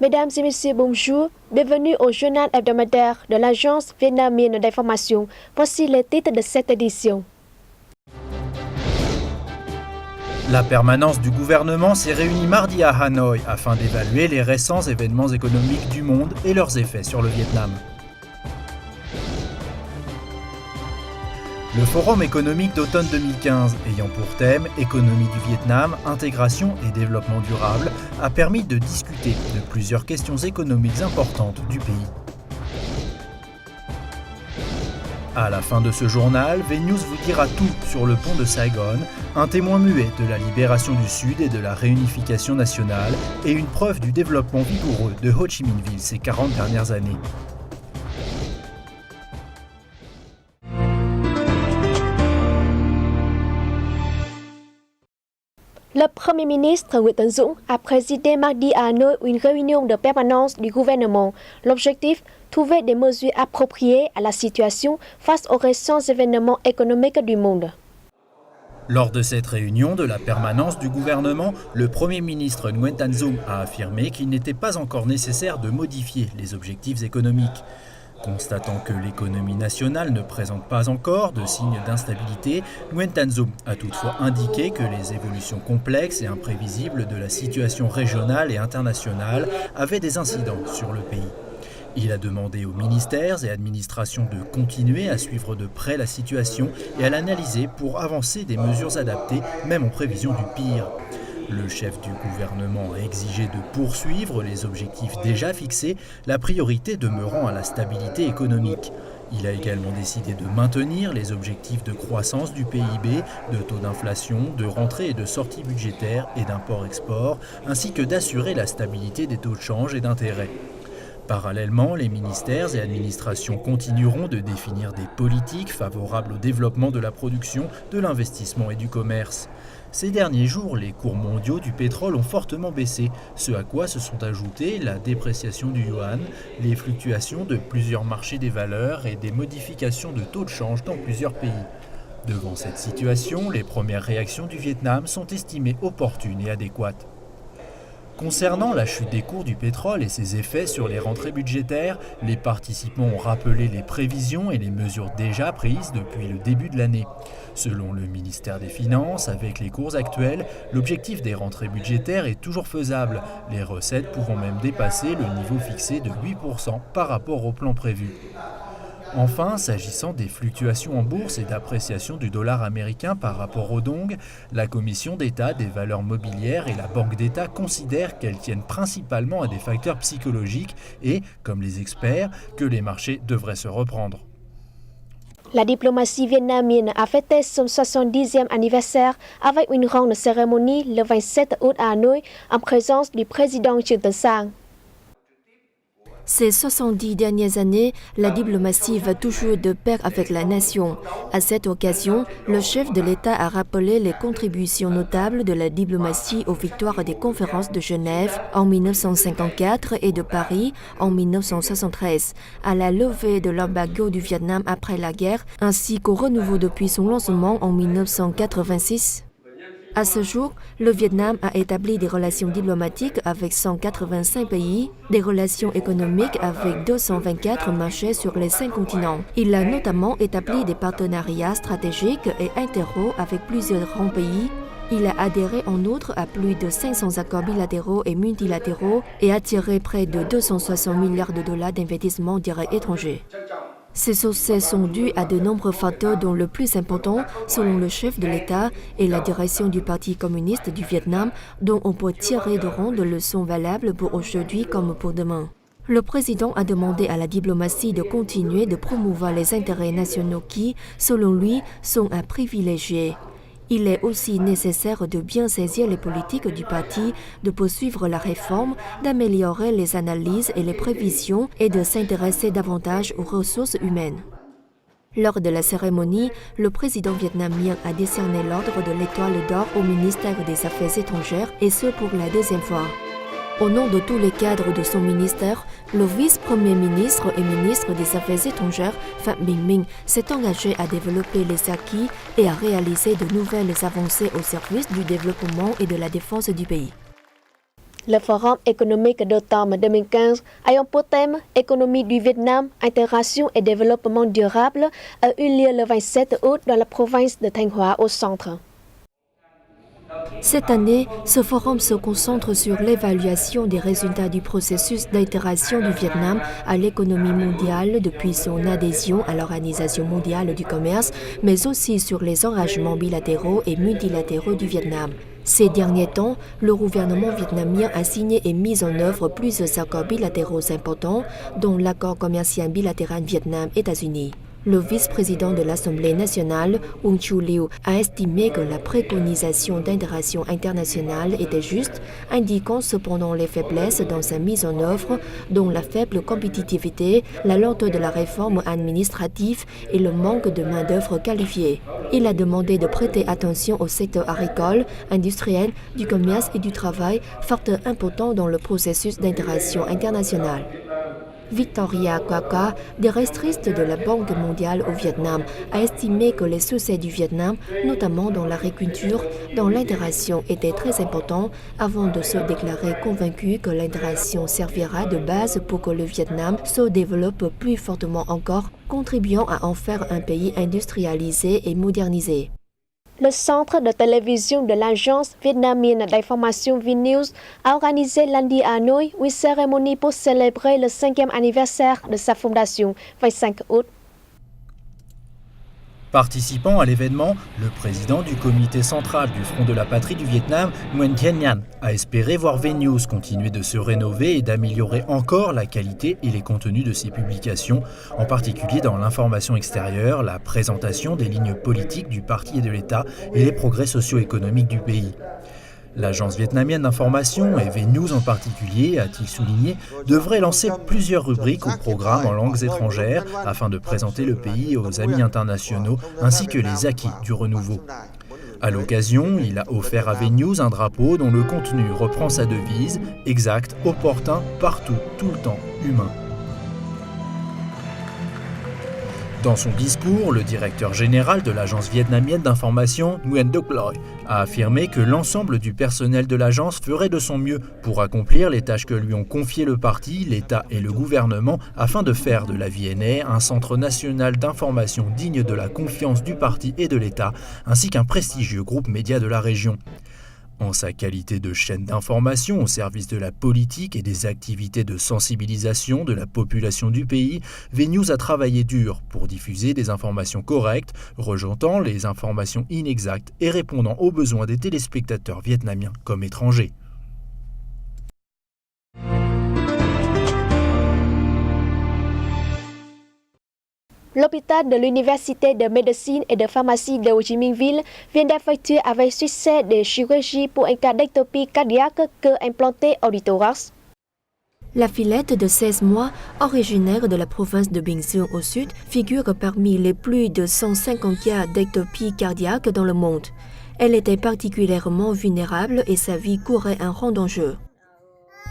Mesdames et messieurs, bonjour. Bienvenue au journal hebdomadaire de l'Agence vietnamienne d'information. Voici les titres de cette édition. La permanence du gouvernement s'est réunie mardi à Hanoï afin d'évaluer les récents événements économiques du monde et leurs effets sur le Vietnam. Le Forum économique d'automne 2015, ayant pour thème « Économie du Vietnam, intégration et développement durable », a permis de discuter de plusieurs questions économiques importantes du pays. À la fin de ce journal, VNews vous dira tout sur le pont de Saigon, un témoin muet de la libération du Sud et de la réunification nationale, et une preuve du développement vigoureux de Ho Chi Minh Ville ces 40 dernières années. Le Premier ministre Nguyễn Tấn Dũng a présidé mardi à Hanoï une réunion de permanence du gouvernement. L'objectif, trouver des mesures appropriées à la situation face aux récents événements économiques du monde. Lors de cette réunion de la permanence du gouvernement, le Premier ministre Nguyễn Tấn Dũng a affirmé qu'il n'était pas encore nécessaire de modifier les objectifs économiques. Constatant que l'économie nationale ne présente pas encore de signes d'instabilité, Nguyễn Tấn Dũng a toutefois indiqué que les évolutions complexes et imprévisibles de la situation régionale et internationale avaient des incidents sur le pays. Il a demandé aux ministères et administrations de continuer à suivre de près la situation et à l'analyser pour avancer des mesures adaptées, même en prévision du pire. Le chef du gouvernement a exigé de poursuivre les objectifs déjà fixés, la priorité demeurant à la stabilité économique. Il a également décidé de maintenir les objectifs de croissance du PIB, de taux d'inflation, de rentrée et de sortie budgétaire et d'import-export, ainsi que d'assurer la stabilité des taux de change et d'intérêt. Parallèlement, les ministères et administrations continueront de définir des politiques favorables au développement de la production, de l'investissement et du commerce. Ces derniers jours, les cours mondiaux du pétrole ont fortement baissé, ce à quoi se sont ajoutées la dépréciation du yuan, les fluctuations de plusieurs marchés des valeurs et des modifications de taux de change dans plusieurs pays. Devant cette situation, les premières réactions du Vietnam sont estimées opportunes et adéquates. Concernant la chute des cours du pétrole et ses effets sur les rentrées budgétaires, les participants ont rappelé les prévisions et les mesures déjà prises depuis le début de l'année. Selon le ministère des Finances, avec les cours actuels, l'objectif des rentrées budgétaires est toujours faisable, les recettes pouvant même dépasser le niveau fixé de 8% par rapport au plan prévu. Enfin, s'agissant des fluctuations en bourse et d'appréciation du dollar américain par rapport au dong, la Commission d'État des valeurs mobilières et la Banque d'État considèrent qu'elles tiennent principalement à des facteurs psychologiques et, comme les experts, que les marchés devraient se reprendre. La diplomatie vietnamienne a fêté son 70e anniversaire avec une grande cérémonie le 27 août à Hanoï en présence du président Trương Tấn Sang. Ces 70 dernières années, la diplomatie va toujours de pair avec la nation. À cette occasion, le chef de l'État a rappelé les contributions notables de la diplomatie aux victoires des conférences de Genève en 1954 et de Paris en 1973, à la levée de l'embargo du Vietnam après la guerre, ainsi qu'au renouveau depuis son lancement en 1986. À ce jour, le Vietnam a établi des relations diplomatiques avec 185 pays, des relations économiques avec 224 marchés sur les 5 continents. Il a notamment établi des partenariats stratégiques et interro avec plusieurs grands pays. Il a adhéré en outre à plus de 500 accords bilatéraux et multilatéraux et attiré près de 260 milliards de dollars d'investissements directs étrangers. Ces succès sont dus à de nombreux facteurs dont le plus important, selon le chef de l'État, est la direction du Parti communiste du Vietnam, dont on peut tirer de grandes leçons valables pour aujourd'hui comme pour demain. Le président a demandé à la diplomatie de continuer de promouvoir les intérêts nationaux qui, selon lui, sont à privilégier. Il est aussi nécessaire de bien saisir les politiques du parti, de poursuivre la réforme, d'améliorer les analyses et les prévisions et de s'intéresser davantage aux ressources humaines. Lors de la cérémonie, le président vietnamien a décerné l'ordre de l'Étoile d'or au ministère des Affaires étrangères et ce pour la 2e fois. Au nom de tous les cadres de son ministère, le vice-premier ministre et ministre des Affaires étrangères, Phạm Bình Minh, s'est engagé à développer les acquis et à réaliser de nouvelles avancées au service du développement et de la défense du pays. Le Forum économique d'automne 2015 ayant pour thème Économie du Vietnam, intégration et développement durable a eu lieu le 27 août dans la province de Thanh Hóa au centre. Cette année, ce forum se concentre sur l'évaluation des résultats du processus d'intégration du Vietnam à l'économie mondiale depuis son adhésion à l'Organisation mondiale du commerce, mais aussi sur les engagements bilatéraux et multilatéraux du Vietnam. Ces derniers temps, le gouvernement vietnamien a signé et mis en œuvre plusieurs accords bilatéraux importants, dont l'accord commercial bilatéral Vietnam-États-Unis. Le vice-président de l'Assemblée nationale, Uông Chu Lưu, a estimé que la préconisation d'intégration internationale était juste, indiquant cependant les faiblesses dans sa mise en œuvre, dont la faible compétitivité, la lenteur de la réforme administrative et le manque de main-d'œuvre qualifiée. Il a demandé de prêter attention au secteur agricole, industriel, du commerce et du travail, facteurs importants dans le processus d'intégration internationale. Victoria Quaka, directrice de la Banque mondiale au Vietnam, a estimé que les succès du Vietnam, notamment dans l'agriculture, dans l'intégration, étaient très importants avant de se déclarer convaincue que l'intégration servira de base pour que le Vietnam se développe plus fortement encore, contribuant à en faire un pays industrialisé et modernisé. Le centre de télévision de l'agence vietnamienne d'information VNews a organisé lundi à Hanoï une cérémonie pour célébrer le 5e anniversaire de sa fondation, 25 août. Participant à l'événement, le président du comité central du Front de la Patrie du Vietnam, Nguyen Thanh Nhan, a espéré voir VNews continuer de se rénover et d'améliorer encore la qualité et les contenus de ses publications, en particulier dans l'information extérieure, la présentation des lignes politiques du parti et de l'État et les progrès socio-économiques du pays. L'agence vietnamienne d'information, et VNews en particulier, a-t-il souligné, devrait lancer plusieurs rubriques ou programmes en langues étrangères afin de présenter le pays aux amis internationaux ainsi que les acquis du renouveau. À l'occasion, il a offert à VNews un drapeau dont le contenu reprend sa devise « exact, opportun, partout, tout le temps, humain ». Dans son discours, le directeur général de l'agence vietnamienne d'information, Nguyen Doc Loy, a affirmé que l'ensemble du personnel de l'agence ferait de son mieux pour accomplir les tâches que lui ont confiées le parti, l'État et le gouvernement afin de faire de la VNA un centre national d'information digne de la confiance du parti et de l'État, ainsi qu'un prestigieux groupe média de la région. En sa qualité de chaîne d'information au service de la politique et des activités de sensibilisation de la population du pays, VNews a travaillé dur pour diffuser des informations correctes, rejetant les informations inexactes et répondant aux besoins des téléspectateurs vietnamiens comme étrangers. L'hôpital de l'Université de médecine et de pharmacie de Ho Chi Minh Ville vient d'effectuer avec succès des chirurgies pour un cas d'ectopie cardiaque cœur implanté au thorax. La fillette de 16 mois, originaire de la province de Bình Dương au sud, figure parmi les plus de 150 cas d'ectopie cardiaque dans le monde. Elle était particulièrement vulnérable et sa vie courait un grand danger.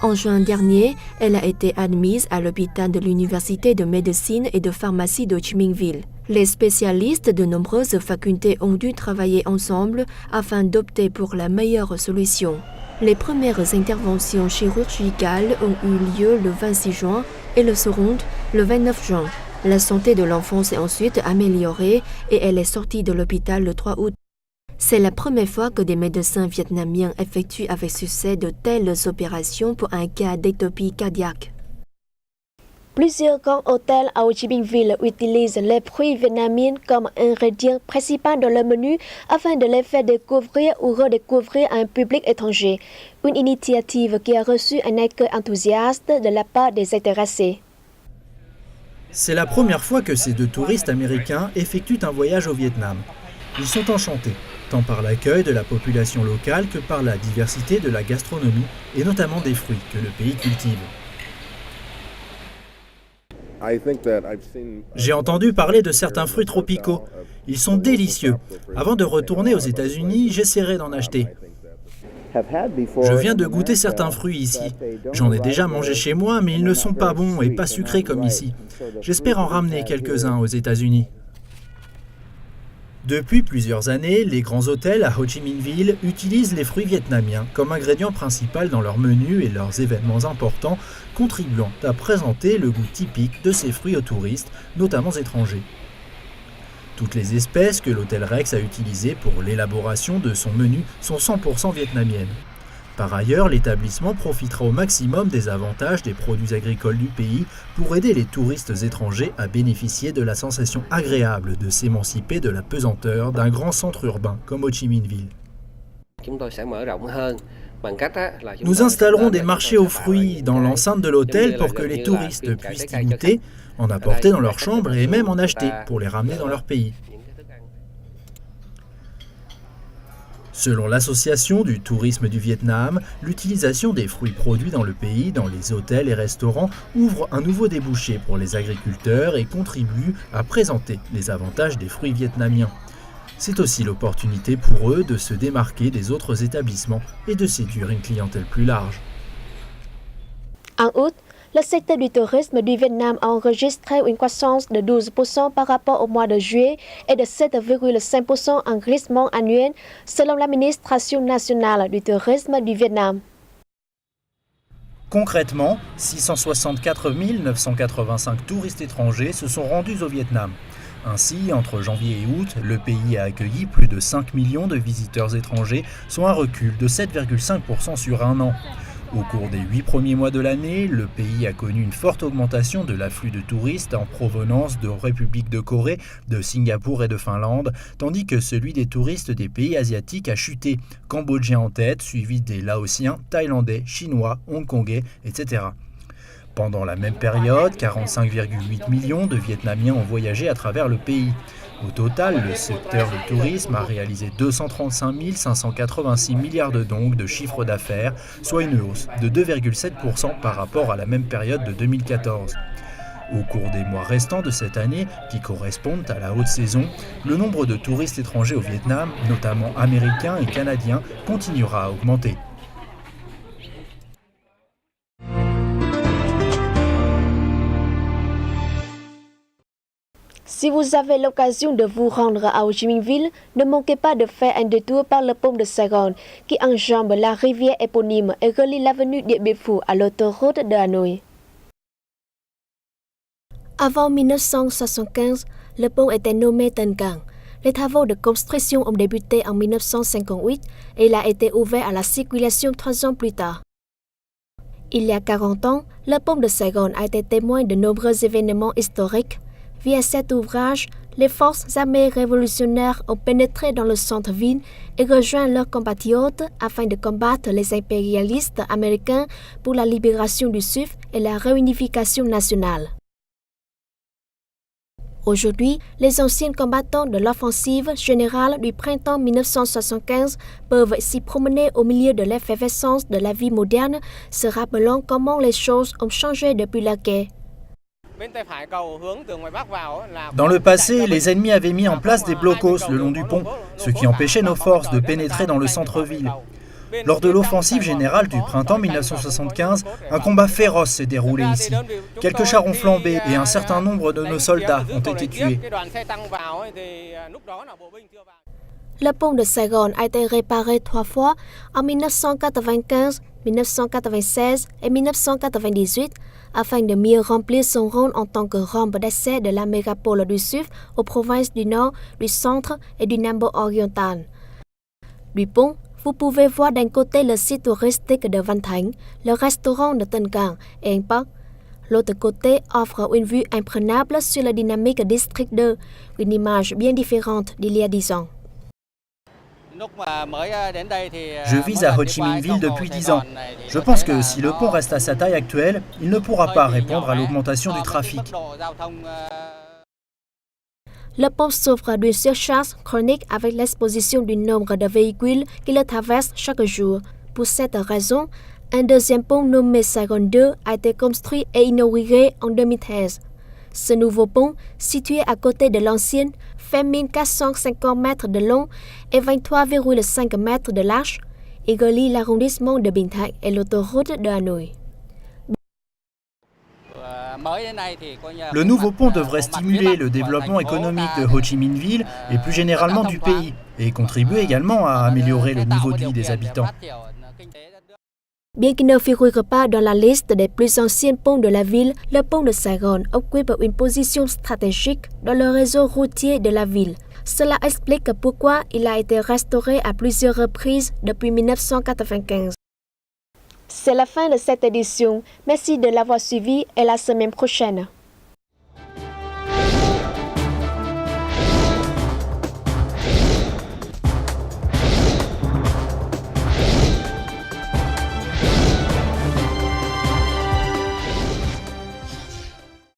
En juin dernier, elle a été admise à l'hôpital de l'Université de médecine et de pharmacie de Ho Chi Minh Ville. Les spécialistes de nombreuses facultés ont dû travailler ensemble afin d'opter pour la meilleure solution. Les premières interventions chirurgicales ont eu lieu le 26 juin et le second le 29 juin. La santé de l'enfant s'est ensuite améliorée et elle est sortie de l'hôpital le 3 août. C'est la première fois que des médecins vietnamiens effectuent avec succès de telles opérations pour un cas d'ectopie cardiaque. Plusieurs grands hôtels à Ho Chi Minh Ville utilisent les fruits vietnamiens comme ingrédient principal dans le menu afin de les faire découvrir ou redécouvrir à un public étranger. Une initiative qui a reçu un accueil enthousiaste de la part des intéressés. C'est la première fois que ces deux touristes américains effectuent un voyage au Vietnam. Ils sont enchantés, tant par l'accueil de la population locale que par la diversité de la gastronomie et notamment des fruits que le pays cultive. J'ai entendu parler de certains fruits tropicaux. Ils sont délicieux. Avant de retourner aux États-Unis, j'essaierai d'en acheter. Je viens de goûter certains fruits ici. J'en ai déjà mangé chez moi, mais ils ne sont pas bons et pas sucrés comme ici. J'espère en ramener quelques-uns aux États-Unis. Depuis plusieurs années, les grands hôtels à Ho Chi Minh Ville utilisent les fruits vietnamiens comme ingrédient principal dans leur menu et leurs événements importants, contribuant à présenter le goût typique de ces fruits aux touristes, notamment étrangers. Toutes les espèces que l'hôtel Rex a utilisées pour l'élaboration de son menu sont 100% vietnamiennes. Par ailleurs, l'établissement profitera au maximum des avantages des produits agricoles du pays pour aider les touristes étrangers à bénéficier de la sensation agréable de s'émanciper de la pesanteur d'un grand centre urbain comme Ho Chi Minh Ville. Nous installerons des marchés aux fruits dans l'enceinte de l'hôtel pour que les touristes puissent y goûter, en apporter dans leur chambre et même en acheter pour les ramener dans leur pays. Selon l'Association du tourisme du Vietnam, l'utilisation des fruits produits dans le pays, dans les hôtels et restaurants, ouvre un nouveau débouché pour les agriculteurs et contribue à présenter les avantages des fruits vietnamiens. C'est aussi l'opportunité pour eux de se démarquer des autres établissements et de séduire une clientèle plus large. En août, le secteur du tourisme du Vietnam a enregistré une croissance de 12% par rapport au mois de juillet et de 7,5% en glissement annuel selon l'administration nationale du tourisme du Vietnam. Concrètement, 664 985 touristes étrangers se sont rendus au Vietnam. Ainsi, entre janvier et août, le pays a accueilli plus de 5 millions de visiteurs étrangers, soit un recul de 7,5% sur un an. Au cours des 8 premiers mois de l'année, le pays a connu une forte augmentation de l'afflux de touristes en provenance de République de Corée, de Singapour et de Finlande, tandis que celui des touristes des pays asiatiques a chuté, Cambodgiens en tête, suivi des Laotiens, Thaïlandais, Chinois, Hongkongais, etc. Pendant la même période, 45,8 millions de Vietnamiens ont voyagé à travers le pays. Au total, le secteur du tourisme a réalisé 235 586 milliards de dong de chiffre d'affaires, soit une hausse de 2,7% par rapport à la même période de 2014. Au cours des mois restants de cette année, qui correspondent à la haute saison, le nombre de touristes étrangers au Vietnam, notamment américains et canadiens, continuera à augmenter. Si vous avez l'occasion de vous rendre à Ho Chi Minh Ville, ne manquez pas de faire un détour par le pont de Saigon qui enjambe la rivière éponyme et relie l'avenue Điện Biên Phủ à l'autoroute de Hanoi. Avant 1975, le pont était nommé Tân Cang. Les travaux de construction ont débuté en 1958 et il a été ouvert à la circulation 3 ans plus tard. Il y a 40 ans, le pont de Saigon a été témoin de nombreux événements historiques. Via cet ouvrage, les forces armées révolutionnaires ont pénétré dans le centre-ville et rejoint leurs compatriotes afin de combattre les impérialistes américains pour la libération du Sud et la réunification nationale. Aujourd'hui, les anciens combattants de l'offensive générale du printemps 1975 peuvent s'y promener au milieu de l'effervescence de la vie moderne, se rappelant comment les choses ont changé depuis la guerre. Dans le passé, les ennemis avaient mis en place des blocos le long du pont, ce qui empêchait nos forces de pénétrer dans le centre-ville. Lors de l'offensive générale du printemps 1975, un combat féroce s'est déroulé ici. Quelques chars ont flambé et un certain nombre de nos soldats ont été tués. Le pont de Saigon a été réparé 3 fois en 1995, 1996 et 1998 afin de mieux remplir son rôle en tant que rampe d'accès de la mégapole du Sud aux provinces du Nord, du Centre et du Nambo-Oriental. Du pont, vous pouvez voir d'un côté le site touristique de Văn Thánh, le restaurant de Tân Cang et un parc. L'autre côté offre une vue imprenable sur la dynamique District 2, une image bien différente d'il y a 10 ans. Je vis à Ho Chi Minh Ville depuis 10 ans. Je pense que si le pont reste à sa taille actuelle, il ne pourra pas répondre à l'augmentation du trafic. Le pont souffre d'une surcharge chronique avec l'exposition du nombre de véhicules qui le traversent chaque jour. Pour cette raison, un deuxième pont nommé Saigon 2 a été construit et inauguré en 2013. Ce nouveau pont, situé à côté de l'ancien, fait 1450 mètres de long et 23,5 mètres de large et relie l'arrondissement de Bình Thạnh et l'autoroute de Hanoi. Le nouveau pont devrait stimuler le développement économique de Ho Chi Minh Ville et plus généralement du pays, et contribuer également à améliorer le niveau de vie des habitants. Bien qu'il ne figure pas dans la liste des plus anciens ponts de la ville, le pont de Saigon occupe une position stratégique dans le réseau routier de la ville. Cela explique pourquoi il a été restauré à plusieurs reprises depuis 1995. C'est la fin de cette édition. Merci de l'avoir suivi et la semaine prochaine.